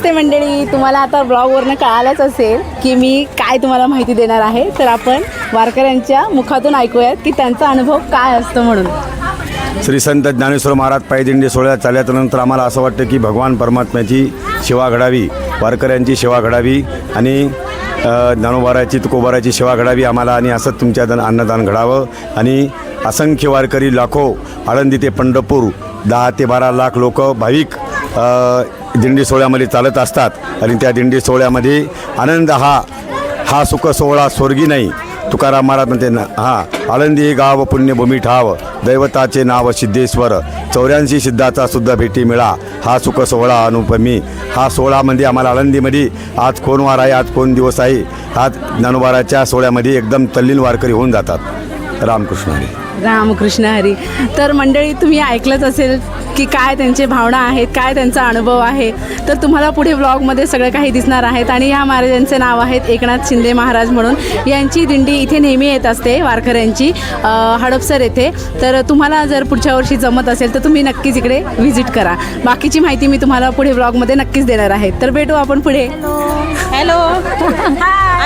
नमस्ते मंडळी, तुम्हाला आता ब्लॉगवरनं कळालंच असेल की मी काय तुम्हाला माहिती देणार आहे. तर आपण वारकऱ्यांच्या मुखातून ऐकूयात की त्यांचा अनुभव काय असतो म्हणून. श्री संत ज्ञानेश्वर महाराज पायदिंडी सोहळ्यात चालल्यानंतर आम्हाला असं वाटतं की भगवान परमात्म्याची सेवा घडावी, वारकऱ्यांची सेवा घडावी आणि ज्ञानोबाराची तुकोबाराची सेवा घडावी आम्हाला, आणि असंच तुमच्या अन्नदान घडावं. आणि असंख्य वारकरी लाखो आळंदी ते पंढरपूर 10 ते 12 लाख लोक भाविक दिंडी सोहळ्यामध्ये चालत असतात आणि त्या दिंडी सोहळ्यामध्ये आनंद हा सुख सोहळा स्वर्गी नाही. तुकाराम महाराज म्हणते ना, आळंदी हे गाव पुण्यभूमी ठाव, दैवताचे नाव सिद्धेश्वर, 84 सिद्धाचा सुद्धा भेटी मिळा, हा सुख सोहळा अनुपमी. हा सोहळामध्ये आम्हाला आळंदीमध्ये आज कोण वार आहे, आज कोण दिवस आहे, हा ज्ञानोबाराच्या सोहळ्यामध्ये एकदम तल्लीन वारकरी होऊन जातात. रामकृष्ण हरी. रामकृष्ण हरी. तर मंडळी, तुम्ही ऐकलंच असेल की काय त्यांचे भावना आहेत, काय त्यांचा अनुभव आहे. तर तुम्हाला पुढे ब्लॉगमध्ये सगळं काही दिसणार आहेत. आणि ह्या महाराजांचे नाव आहेत एकनाथ शिंदे महाराज म्हणून. यांची दिंडी इथे नेहमी येत असते वारकऱ्यांची, हडपसर येथे. तर तुम्हाला जर पुढच्या वर्षी जमत असेल तर तुम्ही नक्कीच इकडे व्हिजिट करा. बाकीची माहिती मी तुम्हाला पुढे ब्लॉगमध्ये नक्कीच देणार आहे. तर भेटू आपण पुढे. हॅलो.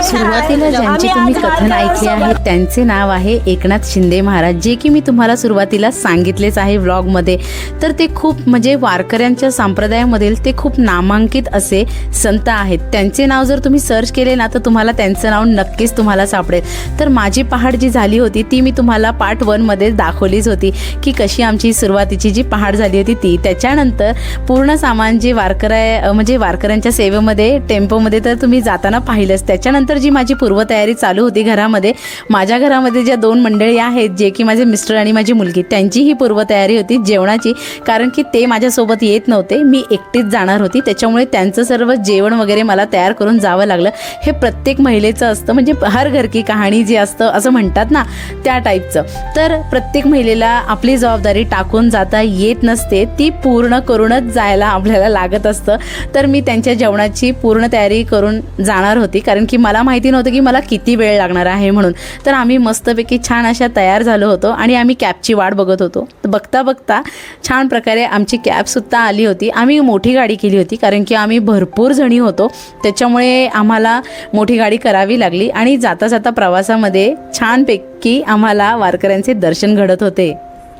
सुरुवातीला ज्यांचे तुम्ही कथन ऐकले आहे त्यांचे नाव आहे एकनाथ शिंदे महाराज, जे की मी तुम्हाला सुरुवातीला सांगितलेच आहे व्लॉगमध्ये. तर ते खूप म्हणजे वारकऱ्यांच्या संप्रदायामधील ते खूप नामांकित असे संत आहेत. त्यांचे नाव जर तुम्ही सर्च केले ना तर तुम्हाला त्यांचं नाव नक्कीच तुम्हाला सापडेल. तर माझी पहाट जी झाली होती ती मी तुम्हाला पार्ट 1 मध्ये दाखवलीच होती की कशी आमची सुरुवातीची जी पहाट झाली होती ती. त्याच्यानंतर पूर्ण सामान जे म्हणजे वारकऱ्यांच्या सेवेमध्ये टेम्पोमध्ये तर तुम्ही जाताना पाहिलंच. त्याच्यानंतर जी माझी पूर्वतयारी चालू होती घरामध्ये, माझ्या घरामध्ये ज्या 2 मंडळी आहेत जे की माझे मिस्टर आणि माझी मुलगी, त्यांची ही पूर्वतयारी होती जेवणाची. कारण की ते माझ्यासोबत येत नव्हते, मी एकटीच जाणार होती. त्याच्यामुळे त्यांचं सर्व जेवण वगैरे मला तयार करून जावं लागलं. हे प्रत्येक महिलेचं असतं, म्हणजे हर घर की कहाणी जी असतं असं म्हणतात ना, त्या टाईपचं. तर प्रत्येक महिलेला आपली जबाबदारी टाकून जाता येत नसते, ती पूर्ण करूनच जायला आपल्याला लागत असतं. तर मी त्यांच्या जेवणाची पूर्ण तयारी करून जाणार होती, कारण की मला माहिती नव्हतं की मला किती वेळ लागणार आहे म्हणून. तर आम्ही मस्तपैकी छान अशा तयार झालो होतो आणि आम्ही कॅबची वाट बघत होतो. बघता बघता छान प्रकारे आमची कॅबसुद्धा आली होती. आम्ही मोठी गाडी केली होती कारण की आम्ही भरपूर जणी होतो, त्याच्यामुळे आम्हाला मोठी गाडी करावी लागली. आणि जाता जाता प्रवासामध्ये छानपैकी आम्हाला वारकऱ्यांचे दर्शन घडत होते.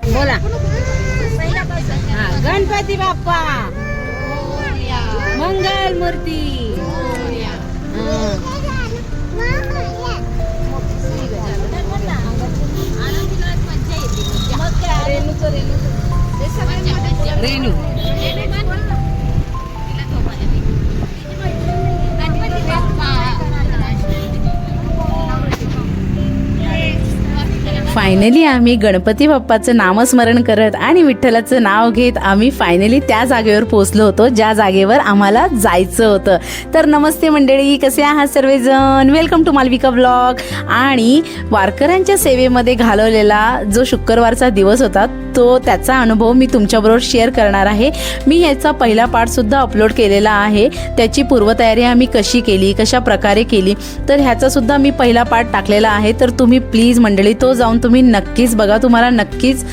बोला. गणपती बाप्पा मंगल मूर्ती. रेणू. फायनली आम्ही गणपती बाप्पाचं नामस्मरण करत आणि विठ्ठलाचं नाव घेत आम्ही फायनली त्या जागेवर पोहोचलो होतो ज्या जागेवर आम्हाला जायचं होतं. तर नमस्ते मंडळी, कसे आहात सर्वजण? Welcome to Malavika blog. आणि वारकऱ्यांच्या सेवेमध्ये घालवलेला जो शुक्रवारचा दिवस होता तो त्याचा अनुभव मी तुमच्याबरोबर शेअर करणार आहे. मी ह्याचा पहिला पार्टसुद्धा अपलोड केलेला आहे, त्याची पूर्वतयारी आम्ही कशी केली, कशा प्रकारे केली, तर ह्याचासुद्धा मी पहिला पार्ट टाकलेला आहे. तर तुम्ही प्लीज मंडळी तो जाऊन तुम्ही नक्कीच बघा, तुम्हाला नक्कीच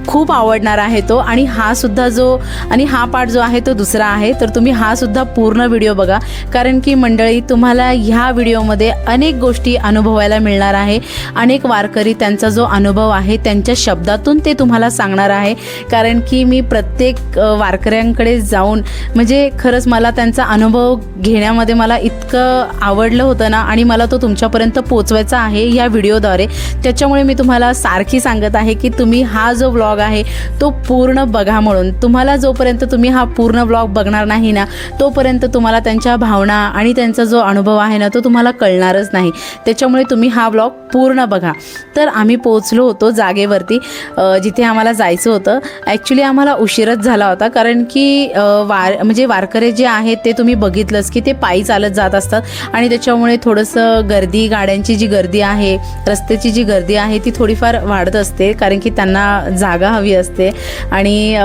खूप आवडणार आहे तो. आणि हा पार्ट जो आहे तो दुसरा आहे, तर तुम्ही हा सुद्धा पूर्ण व्हिडिओ बघा. कारण की मंडळी, तुम्हाला ह्या व्हिडिओमध्ये अनेक गोष्टी अनुभवायला मिळणार आहे. अनेक वारकरी त्यांचा जो अनुभव आहे त्यांच्या शब्दातून ते तुम्हाला सांगणार आहे. कारण की मी प्रत्येक वारकऱ्यांकडे जाऊन म्हणजे खरंच मला त्यांचा अनुभव घेण्यामध्ये मला इतकं आवडलं होतं ना, आणि मला तो तुमच्यापर्यंत पोचवायचा आहे या व्हिडिओद्वारे. त्याच्यामुळे मी तुम्हाला सारखी सांगत आहे की तुम्ही हा जो व्लॉग आहे तो पूर्ण बघा म्हणून. तुम्हाला जोपर्यंत तुम्ही हा पूर्ण व्लॉग बघणार नाही ना तोपर्यंत तुम्हाला त्यांच्या भावना आणि त्यांचा जो अनुभव आहे ना तो तुम्हाला कळणारच नाही. त्याच्यामुळे तुम्ही हा व्लॉग पूर्ण बघा. तर आम्ही पोहोचलो होतो जागेवरती जिथे आम्हाला जायचं होतं. ॲक्च्युली आम्हाला उशीरच झाला होता, कारण की वारकरी जे आहेत ते तुम्ही बघितलंच की ते पायी चालत जात असतात आणि त्याच्यामुळे थोडंसं गर्दी, गाड्यांची जी गर्दी आहे, रस्त्याची जी गर्दी आहे ती थोडीफार वाढत असते, कारण की त्यांना जागा जागा हवी असते आणि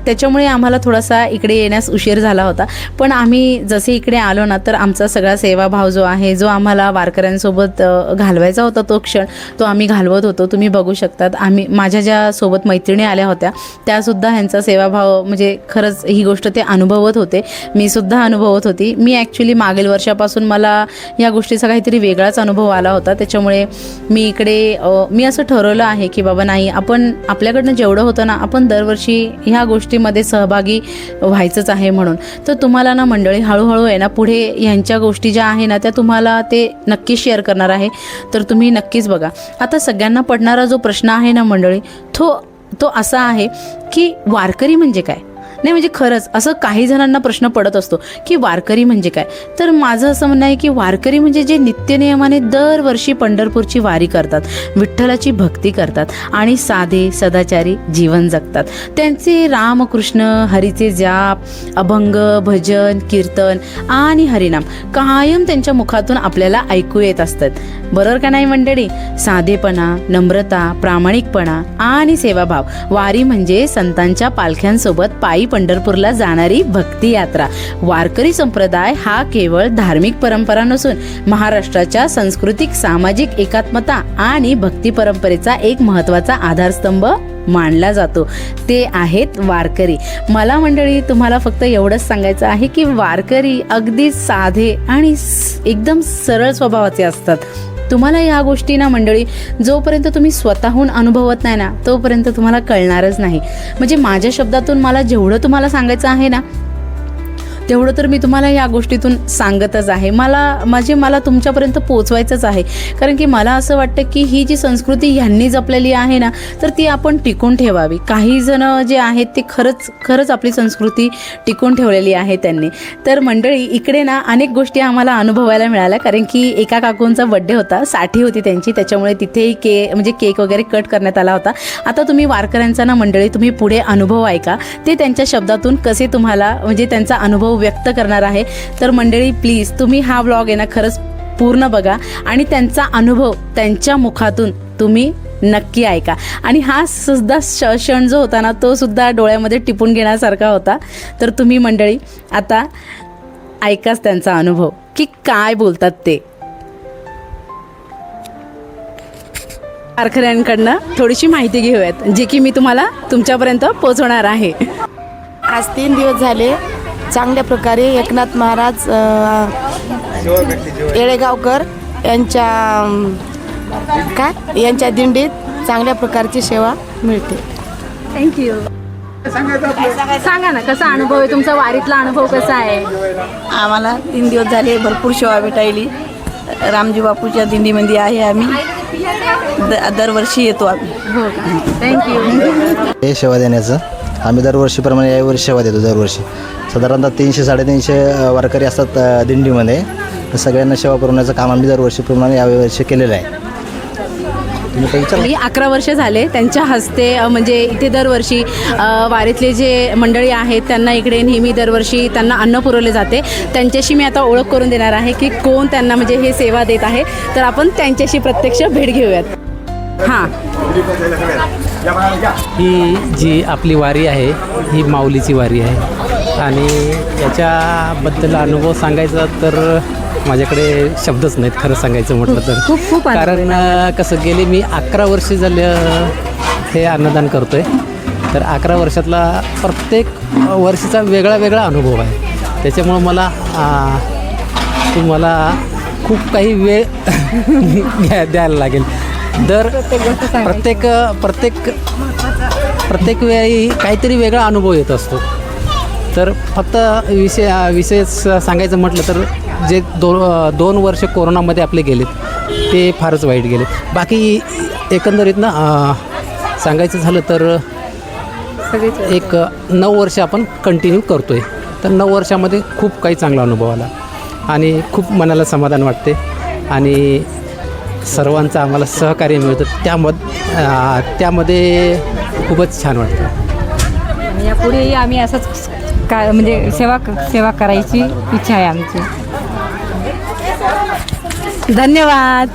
त्याच्यामुळे आम्हाला थोडासा इकडे येण्यास उशीर झाला होता. पण आम्ही जसे इकडे आलो ना तर आमचा सगळा सेवाभाव जो आहे, जो आम्हाला वारकऱ्यांसोबत घालवायचा होता तो क्षण, तो आम्ही घालवत होतो. तुम्ही बघू शकतात, माझ्या ज्या सोबत मैत्रिणी आल्या होत्या त्यासुद्धा ह्यांचा सेवाभाव म्हणजे खरंच ही गोष्ट ते अनुभवत होते, मी सुद्धा अनुभवत होती. मी ॲक्च्युली मागील वर्षापासून मला या गोष्टीचा काहीतरी वेगळाच अनुभव आला होता. त्याच्यामुळे मी इकडे मी असं ठरवलं आहे की बाबा नाही, आपण आपल्याकडनं जेवढं होतं ना आपण दरवर्षी ह्या गोष्टीमध्ये सहभागी व्हायचंच आहे म्हणून. तर तुम्हाला ना मंडळी हळूहळू आहे ना पुढे ह्यांच्या गोष्टी ज्या आहे ना त्या तुम्हाला ते नक्की शेअर करणार आहे, तर तुम्ही नक्कीच बघा. आता सगळ्यांना पडणारा जो प्रश्न आहे ना मंडळी, तो असा आहे की वारकरी म्हणजे काय. नाही म्हणजे खरंच असं काही जणांना प्रश्न पडत असतो की वारकरी म्हणजे काय. तर माझं असं म्हणणं आहे की वारकरी म्हणजे जे नित्यनियमाने दरवर्षी पंढरपूरची वारी करतात, विठ्ठलाची भक्ती करतात आणि साधे सदाचारी जीवन जगतात. त्यांचे रामकृष्ण हरीचे जाप, अभंग, भजन, कीर्तन आणि हरिनाम कायम त्यांच्या मुखातून आपल्याला ऐकू येत असतात. बरोबर का नाही मंडळी. साधेपणा, नम्रता, प्रामाणिकपणा आणि सेवाभाव. वारी म्हणजे संतांच्या पालख्यांसोबत पायी पंढरपूरला जाणारी भक्ती यात्रा. वारकरी संप्रदाय हा केवळ धार्मिक परंपरा नसून महाराष्ट्राच्या सांस्कृतिक सामाजिक एकात्मता आणि भक्ती परंपरेचा एक महत्त्वाचा आधारस्तंभ मानला जातो. ते आहेत वारकरी. मला मंडळी तुम्हाला फक्त एवढंच सांगायचं आहे की वारकरी अगदी साधे आणि एकदम सरळ स्वभावाचे असतात. तुम्हाला या गोष्टी ना मंडळी जोपर्यंत तुम्ही स्वतःहून अनुभवत नाही ना तोपर्यंत तुम्हाला कळणारच नाही. म्हणजे माझ्या शब्दातून मला जेवढं तुम्हाला सांगायचं आहे ना तेवढं तर मी तुम्हाला या गोष्टीतून सांगतच आहे. मला तुमच्यापर्यंत पोचवायचंच आहे. कारण की मला असं वाटतं की ही जी संस्कृती ह्यांनी जपलेली आहे ना तर ती आपण टिकून ठेवावी. काही जण जे आहेत ते खरंच आपली संस्कृती टिकून ठेवलेली आहे त्यांनी. तर मंडळी इकडे ना अनेक गोष्टी आम्हाला अनुभवायला मिळाल्या. कारण की एका काकूंचा बड्डे होता, साठी होती त्यांची, त्याच्यामुळे तिथेही केक वगैरे कट करण्यात आला होता. आता तुम्ही वारकऱ्यांचा ना मंडळी तुम्ही पुढे अनुभव ऐका, ते त्यांच्या शब्दातून कसे तुम्हाला म्हणजे त्यांचा अनुभव व्यक्त करणार आहे. तर मंडळी प्लीज तुम्ही हा व्लॉग आहे ना खरंच पूर्ण बघा आणि त्यांचा अनुभव त्यांच्या मुखातून तुम्ही नक्की ऐका. आणि हा सुद्धा क्षण जो होता ना तो सुद्धा डोळ्यामध्ये टिपून घेण्यासारखा होता. तर तुम्ही मंडळी आता ऐकाच त्यांचा अनुभव की काय बोलतात ते. वारकऱ्यांकडनं थोडीशी माहिती घेऊयात जी की मी तुम्हाला तुमच्यापर्यंत पोहोचवणार आहे. आज 3 दिवस झाले चांगल्या प्रकारे एकनाथ महाराज येळेगावकर यांच्या दिंडीत चांगल्या प्रकारची सेवा मिळते. थँक्यू. सांगा ना कसा अनुभव आहे तुमचा, वारीतला अनुभव कसा आहे. आम्हाला 3 दिवस झाले भरपूर सेवा भेटायली. रामजी बापूच्या दिंडीमध्ये आहे आम्ही, दरवर्षी येतो आम्ही. हो का. थँक्यू. हे सेवा देण्याचं आम्ही दरवर्षीप्रमाणे यावर्षी सेवा देतो. दरवर्षी साधारणतः 300-350 वारकरी असतात दिंडीमध्ये. तर सगळ्यांना सेवा पुरवण्याचं काम आम्ही दरवर्षीप्रमाणे यावर्षी केलेलं आहे. मी 11 वर्ष झाले त्यांच्या हस्ते म्हणजे इथे दरवर्षी वारीतले जे मंडळी आहेत त्यांना इकडे नेहमी दरवर्षी त्यांना अन्न पुरवले जाते. त्यांच्याशी मी आता ओळख करून देणार आहे की कोण त्यांना म्हणजे हे सेवा देत आहे. तर आपण त्यांच्याशी प्रत्यक्ष भेट घेऊयात. हां, ही जी आपली वारी आहे ही माऊलीची वारी आहे आणि याच्याबद्दल अनुभव सांगायचा तर माझ्याकडे शब्दच नाहीत खरं सांगायचं म्हटलं तर. खूप कारण कसं गेले मी 11 वर्ष झालं हे अन्नदान करतो आहे. तर 11 वर्षातला प्रत्येक वर्षीचा वेगळा अनुभव आहे. त्याच्यामुळं मला तुम्हाला खूप काही वेळ द्यायला लागेल. प्रत्येक वेळी काहीतरी वेगळा अनुभव येत असतो. तर फक्त विषय सांगायचं म्हटलं तर जे 2 वर्ष कोरोनामध्ये आपले गेलेत ते फारच वाईट गेले. बाकी एकंदरीत ना सांगायचं झालं तर एक 9 वर्ष आपण कंटिन्यू करतो आहे. तर 9 वर्षामध्ये खूप काही चांगला अनुभव आला आणि खूप मनाला समाधान वाटते आणि सर्वांचं आम्हाला सहकार्य मिळतं. त्यामध्ये खूपच छान वाटतं. यापुढेही आम्ही असंच म्हणजे सेवा करायची इच्छा आहे आमची. धन्यवाद.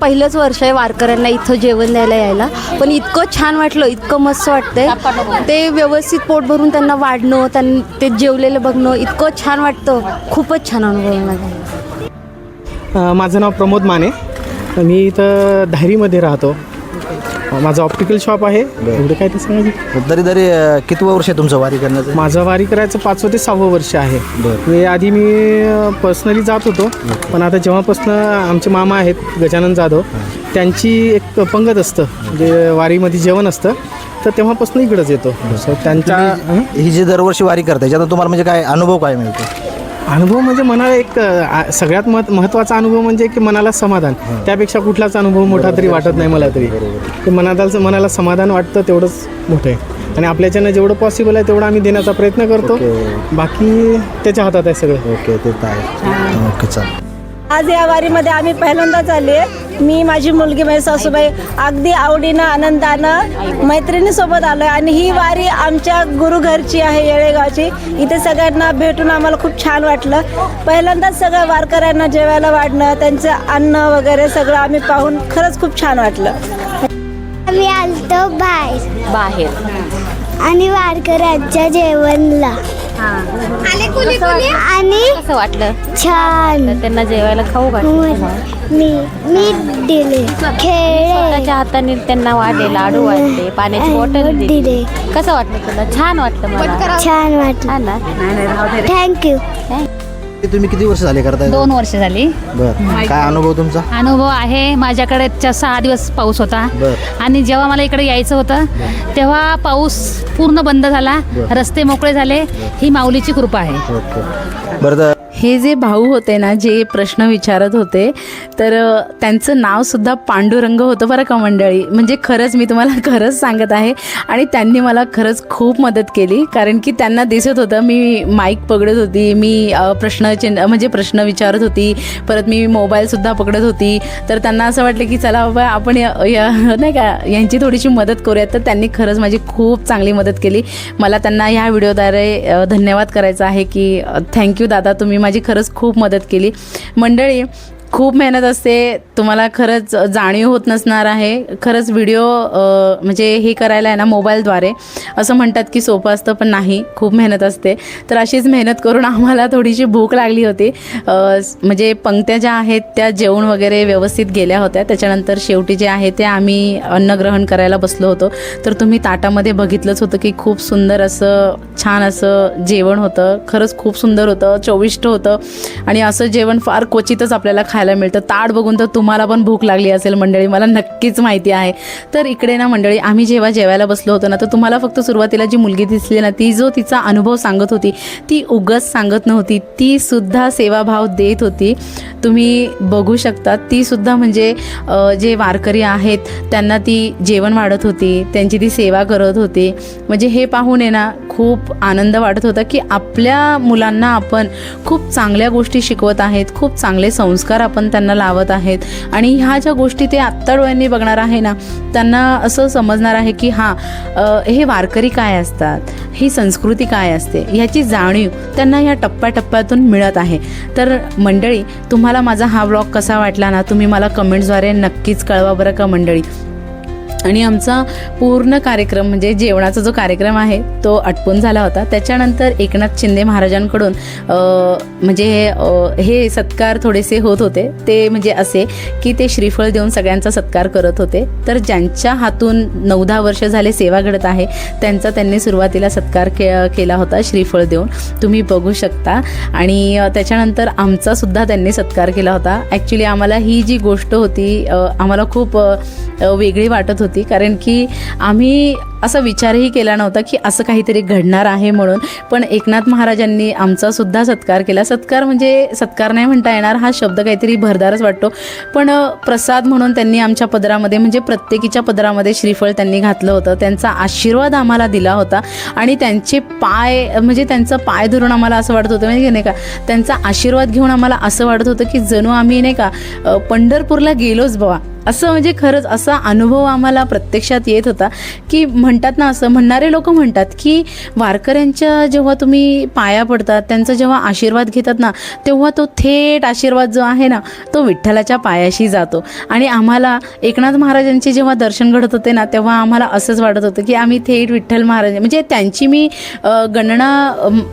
पहिलंच वर्ष आहे वारकऱ्यांना इथं जेवण द्यायला यायला, पण इतकं छान वाटलं, इतकं मस्त वाटतंय. ते व्यवस्थित पोट भरून त्यांना वाढणं, ते जेवलेलं बघणं इतकं छान वाटतं. खूपच छान अनुभव आहे माझा. माझं नाव प्रमोद माने. मी इथं धारीमध्ये राहतो. माझं ऑप्टिकल शॉप आहे. एवढं काय ते सांगायचं. तरी किती वर्ष आहे तुमचं वारी करण्याचं? माझं वारी करायचं 5वं ते 6वं वर्ष आहे. आधी मी पर्सनली जात होतो, पण आता जेव्हापासून आमचे मामा आहेत गजानन जाधव, त्यांची एक पंगत असतं म्हणजे वारीमध्ये जेवण असतं, तर तेव्हापासून इकडंच येतो. त्यांच्या ही जी दरवर्षी वारी करते याच्यातून तुम्हाला म्हणजे काय अनुभव काय मिळतो? अनुभव म्हणजे मनाला एक सगळ्यात महत्त्वाचा अनुभव म्हणजे की मनाला समाधान. त्यापेक्षा कुठलाच अनुभव मोठा तरी वाटत नाही मला तरी. ते मनाला समाधान वाटतं तेवढंच मोठं आहे. आणि आपल्याच्यानं जेवढं पॉसिबल आहे तेवढं आम्ही देण्याचा प्रयत्न करतो. बाकी त्याच्या हातात आहे सगळं. ओके, ते तर आहे. ओके, चालेल. आज या वारीमध्ये आम्ही पहिल्यांदाच आले. मी, माझी मुलगी, माझी सासूबाई अगदी आवडीनं आनंदानं मैत्रिणीसोबत आलो आहे. आणि ही वारी आमच्या गुरुघरची आहे, येळेगावची. इथे सगळ्यांना भेटून आम्हाला खूप छान वाटलं. पहिल्यांदाच सगळ्या वारकऱ्यांना जेवायला वाढणं, त्यांचं अन्न वगैरे सगळं आम्ही पाहून खरंच खूप छान वाटलं. आम्ही आलतो बाहेर आणि वारकऱ्यांच्या जेवणला आणि कसं वाटलं? छान. त्यांना जेवायला खाऊ मी दिले, खेळले, स्वतःच्या हाताने त्यांना वाढले, लाडू वाढले, पाण्याची बॉटल दिली. कसं वाटलं तुला? छान वाटलं मला. छान वाटलं. थँक्यू. तुम्ही किती वर्ष झाले करताय? 2 वर्ष झाली. बरं, काय अनुभव तुमचा? अनुभव आहे, माझ्याकडे 6 दिवस पाऊस होता. आणि जेव्हा मला इकडे यायचं होतं तेव्हा पाऊस पूर्ण बंद झाला, रस्ते मोकळे झाले. ही माऊलीची कृपा आहे. बरं, हे जे भाऊ होते ना, जे प्रश्न विचारत होते, तर त्यांचं नावसुद्धा पांडुरंग होतं बरं का मंडळी. म्हणजे खरंच मी तुम्हाला खरंच सांगत आहे. आणि त्यांनी मला खरंच खूप मदत केली, कारण की त्यांना दिसत होतं मी माईक पकडत होती, मी प्रश्न विचारत होती, परत मी मोबाईलसुद्धा पकडत होती. तर त्यांना असं वाटलं की चला बाबा आपण नाही का यांची थोडीशी मदत करूयात. तर त्यांनी खरंच माझी खूप चांगली मदत केली. मला त्यांना ह्या व्हिडिओद्वारे धन्यवाद करायचा आहे की थँक्यू दादा, तुम्ही माझी खरंच खूप मदत केली. मंडळी, खूप मेहनत असते, तुम्हाला खरंच जाणीव होत नसणार आहे. खरंच व्हिडिओ म्हणजे हे करायला आहे ना मोबाईलद्वारे, असं म्हणतात की सोपं असतं, पण नाही, खूप मेहनत असते. तर अशीच मेहनत करून आम्हाला थोडीशी भूक लागली होती. म्हणजे पंक्त्या ज्या आहेत त्या जेवण वगैरे व्यवस्थित गेल्या होत्या. त्याच्यानंतर शेवटी जे आहे ते आम्ही अन्नग्रहण करायला बसलो होतो. तर तुम्ही ताटामध्ये बघितलंच होतं की खूप सुंदर असं छान असं जेवण होतं. खरंच खूप सुंदर होतं, चविष्ट होतं. आणि असं जेवण फार क्वचितच आपल्याला खायला मिळतं. ताट बघून तर तुम्हाला पण भूक लागली असेल मंडळी, मला नक्कीच माहिती आहे. तर इकडे ना मंडळी, आम्ही जेव्हा जेवायला बसलो होतो ना, तर तुम्हाला फक्त सुरुवातीला जी मुलगी दिसली ना, ती जो तिचा अनुभव सांगत होती, ती उगाच सांगत नव्हती, ती सुद्धा सेवाभाव देत होती. तुम्ही बघू शकता, ती सुद्धा म्हणजे जे वारकरी आहेत त्यांना ती जेवण वाढत होती, त्यांची ती सेवा करत होती. म्हणजे हे पाहून आहे ना खूप आनंद वाटत होता की आपल्या मुलांना आपण खूप चांगल्या गोष्टी शिकवत आहेत, खूप चांगले संस्कार आपण त्यांना लावत आहेत. आणि ह्या ज्या गोष्टी ते आत्ता डोळ्यांनी बघणार आहे ना, त्यांना असं समजणार आहे की हां, हे वारकरी काय असतात, ही संस्कृती काय असते, ह्याची जाणीव त्यांना ह्या टप्प्याटप्प्यातून मिळत आहे. तर मंडळी, तुम्हाला माझा हा व्लॉग कसा वाटला ना, तुम्ही मला कमेंट्सद्वारे नक्कीच कळवा बरं का मंडळी. आणि आमचा पूर्ण कार्यक्रम म्हणजे जेवणाचा जो कार्यक्रम आहे तो आटपून झाला होता. त्याच्यानंतर एकनाथ शिंदे महाराजांकडून म्हणजे हे सत्कार थोडेसे होत होते. ते म्हणजे असे की ते श्रीफळ देऊन सगळ्यांचा सत्कार करत होते. तर ज्यांच्या हातून 9-10 वर्ष झाले सेवा घडत आहे त्यांचा त्यांनी सुरुवातीला सत्कार केला होता श्रीफळ देऊन, तुम्ही बघू शकता. आणि त्याच्यानंतर आमचासुद्धा त्यांनी सत्कार केला होता. ॲक्च्युली आम्हाला ही जी गोष्ट होती आम्हाला खूप वेगळी वाटत होती, कारण की आम्ही असा विचारही केला नव्हता की असं काहीतरी घडणार आहे म्हणून. पण एकनाथ महाराजांनी आमचासुद्धा सत्कार केला. सत्कार म्हणजे सत्कार नाही म्हणता येणार, हा शब्द काहीतरी भरदारच वाटतो, पण प्रसाद म्हणून त्यांनी आमच्या पदरामध्ये म्हणजे प्रत्येकीच्या पदरामध्ये श्रीफळ त्यांनी घातलं होतं. त्यांचा आशीर्वाद आम्हाला दिला होता. आणि त्यांचे पाय म्हणजे त्यांचा पाय धरून आम्हाला असं वाटत होतं म्हणजे नाही का, त्यांचा आशीर्वाद घेऊन आम्हाला असं वाटत होतं की जणू आम्ही नाही का पंढरपूरला गेलोच बाबा, असं म्हणजे खरंच असा अनुभव आम्हाला प्रत्यक्षात येत होता की म्हणतात ना, असं म्हणणारे लोक म्हणतात की वारकऱ्यांच्या जेव्हा तुम्ही पाया पडतात, त्यांचा जेव्हा आशीर्वाद घेतात ना, तेव्हा तो थेट आशीर्वाद जो आहे ना तो विठ्ठलाच्या पायाशी जातो. आणि आम्हाला एकनाथ महाराजांचे जेव्हा दर्शन घडत होते ना, तेव्हा आम्हाला असंच वाटत होतं की आम्ही थेट विठ्ठल महाराज, म्हणजे त्यांची मी गणना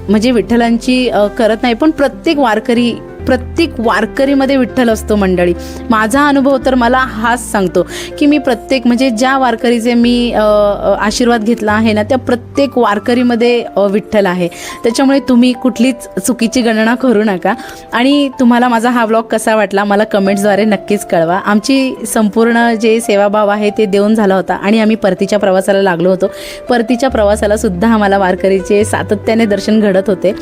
म्हणजे विठ्ठलांची करत नाही, पण प्रत्येक वारकरीमध्ये विठ्ठल असतो मंडळी. माझा अनुभव तर मला हाच सांगतो की मी प्रत्येक म्हणजे ज्या वारकरीचे मी आशीर्वाद घेतला आहे ना, त्या प्रत्येक वारकरीमध्ये विठ्ठल आहे. त्याच्यामुळे तुम्ही कुठलीच चुकीची गणना करू नका. आणि तुम्हाला माझा हा व्लॉग कसा वाटला मला कमेंट्सद्वारे नक्कीच कळवा. आमची संपूर्ण जे सेवाभाव आहे ते देऊन झाला होता आणि आम्ही परतीच्या प्रवासाला लागलो होतो. परतीच्या प्रवासाला सुद्धा आम्हाला वारकरीचे सातत्याने दर्शन घडत होते.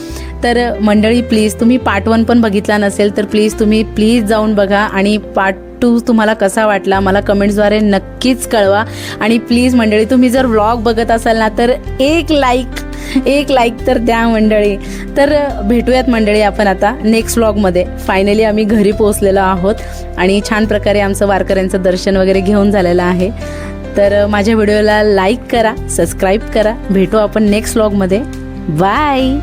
तर मंडळी प्लीज, तुम्ही पार्ट 1 पण बघितला नसेल तर प्लीज जाऊन बघा आणि पार्ट 2 तुम्हाला कसा वाटला मला कमेंट्सद्वारे नक्कीच कळवा. आणि प्लीज मंडळी, तुम्ही जर व्लॉग बघत असाल ना तर एक लाईक तर द्या मंडळी. तर भेटूयात मंडळी आपण आता नेक्स्ट व्लॉगमध्ये. फायनली आम्ही घरी पोहोचलेलो आहोत आणि छान प्रकारे आमचं वारकऱ्यांचं दर्शन वगैरे घेऊन झालेलं आहे. तर माझ्या व्हिडिओला लाईक करा, सबस्क्राईब करा. भेटू आपण नेक्स्ट व्लॉगमध्ये. बाय.